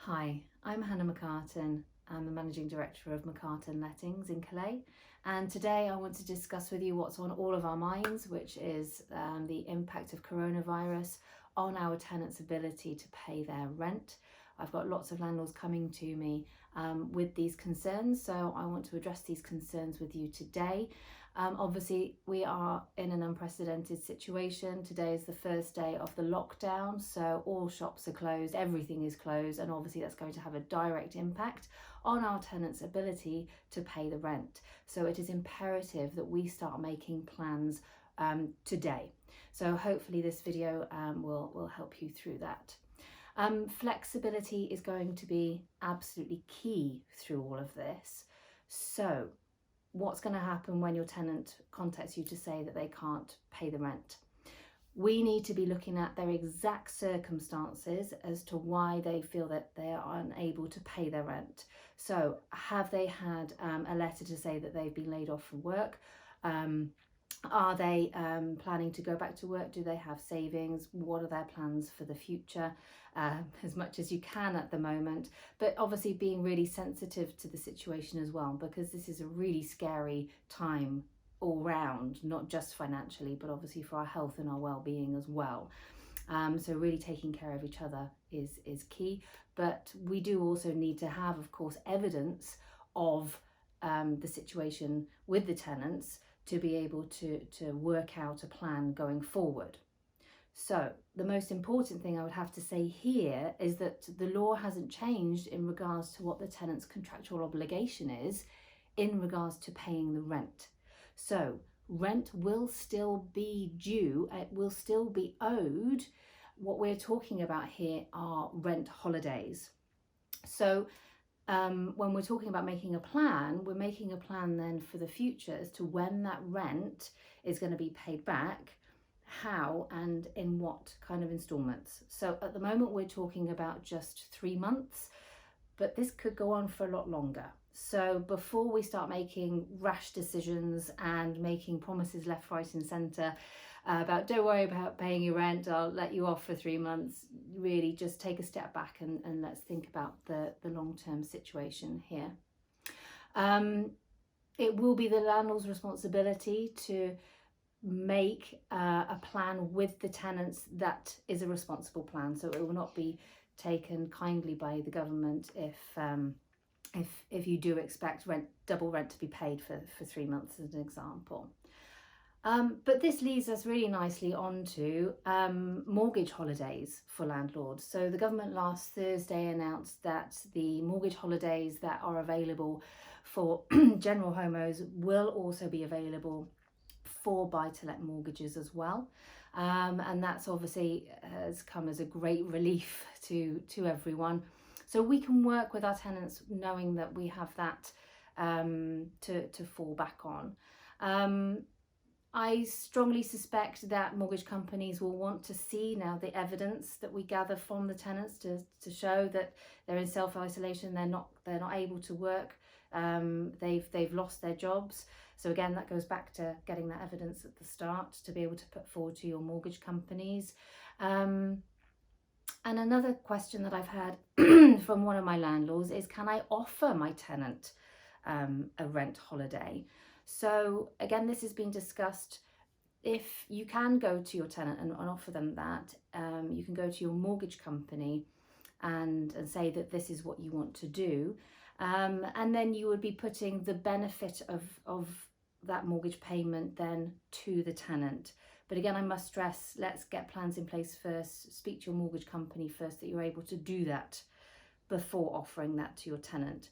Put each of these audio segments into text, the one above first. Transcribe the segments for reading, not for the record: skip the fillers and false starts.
Hi, I'm Hannah McCartan. I'm the Managing Director of McCartan Lettings in Killay, and today I want to discuss with you what's on all of our minds, which is the impact of coronavirus on our tenants' ability to pay their rent. I've got lots of landlords coming to me with these concerns, so I want to address these concerns with you today. Obviously, we are in an unprecedented situation. Today is the first day of the lockdown, so all shops are closed, everything is closed, and obviously that's going to have a direct impact on our tenants' ability to pay the rent. So it is imperative that we start making plans today. So hopefully this video will help you through that. Flexibility is going to be absolutely key through all of this. So what's going to happen when your tenant contacts you to say that they can't pay the rent? We need to be looking at their exact circumstances as to why they feel that they are unable to pay their rent. So have they had a letter to say that they've been laid off from work? Are they planning to go back to work? Do they have savings? What are their plans for the future? As much as you can at the moment, but obviously being really sensitive to the situation as well, because this is a really scary time all round, not just financially, but obviously for our health and our well-being as well. So really taking care of each other is key, but we do also need to have, of course, evidence of the situation with the tenants to be able to work out a plan going forward. So the most important thing I would have to say here is that the law hasn't changed in regards to what the tenant's contractual obligation is in regards to paying the rent. So rent will still be due, it will still be owed. What we're talking about here are rent holidays. So when we're talking about making a plan, we're making a plan then for the future as to when that rent is going to be paid back, how and in what kind of installments. So at the moment we're talking about just 3 months, but this could go on for a lot longer. So before we start making rash decisions and making promises left, right and centre about don't worry about paying your rent, I'll let you off for 3 months, really just take a step back and let's think about the long-term situation here. It will be the landlord's responsibility to make a plan with the tenants that is a responsible plan. So it will not be taken kindly by the government if you do expect double rent to be paid for 3 months as an example. But this leads us really nicely on to mortgage holidays for landlords. So the government last Thursday announced that the mortgage holidays that are available for general homeowners will also be available for buy-to-let mortgages as well. And that's obviously has come as a great relief to everyone. So we can work with our tenants knowing that we have that to fall back on. I strongly suspect that mortgage companies will want to see now the evidence that we gather from the tenants to show that they're in self-isolation, they're not able to work, they've lost their jobs. So again, that goes back to getting that evidence at the start to be able to put forward to your mortgage companies. And another question that I've had from one of my landlords is, can I offer my tenant a rent holiday? So again, this has been discussed. If you can go to your tenant and offer them that, you can go to your mortgage company and say that this is what you want to do. And then you would be putting the benefit of that mortgage payment then to the tenant. But again, I must stress, let's get plans in place first, speak to your mortgage company first that you're able to do that before offering that to your tenant.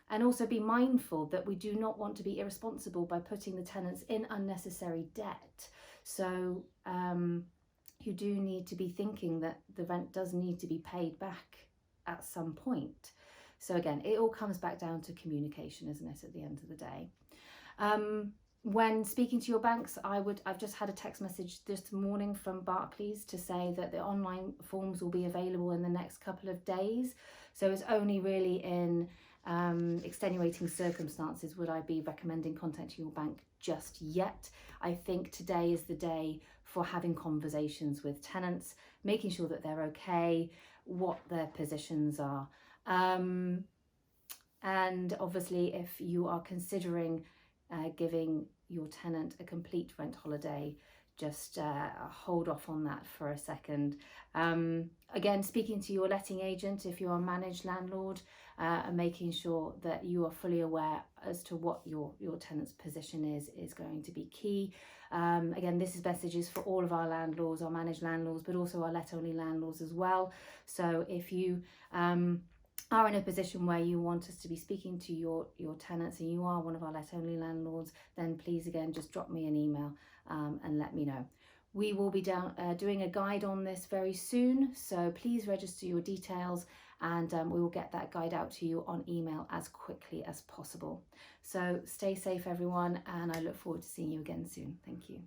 And also be mindful that we do not want to be irresponsible by putting the tenants in unnecessary debt. So you do need to be thinking that the rent does need to be paid back at some point. So again, it all comes back down to communication, isn't it, at the end of the day? When speaking to your banks, I've just had a text message this morning from Barclays to say that the online forms will be available in the next couple of days. So it's only really in extenuating circumstances would I be recommending contacting your bank just yet. I think today is the day for having conversations with tenants, making sure that they're okay, what their positions are, And obviously, if you are considering giving your tenant a complete rent holiday, just hold off on that for a second. Again, speaking to your letting agent if you're a managed landlord, and making sure that you are fully aware as to what your tenant's position is going to be key. Again, this is messages for all of our landlords, our managed landlords, but also our let-only landlords as well. So if you are in a position where you want us to be speaking to your tenants and you are one of our let-only landlords, then please again just drop me an email and let me know. We will be doing a guide on this very soon, so please register your details, and we will get that guide out to you on email as quickly as possible. So stay safe everyone, and I look forward to seeing you again soon. Thank you.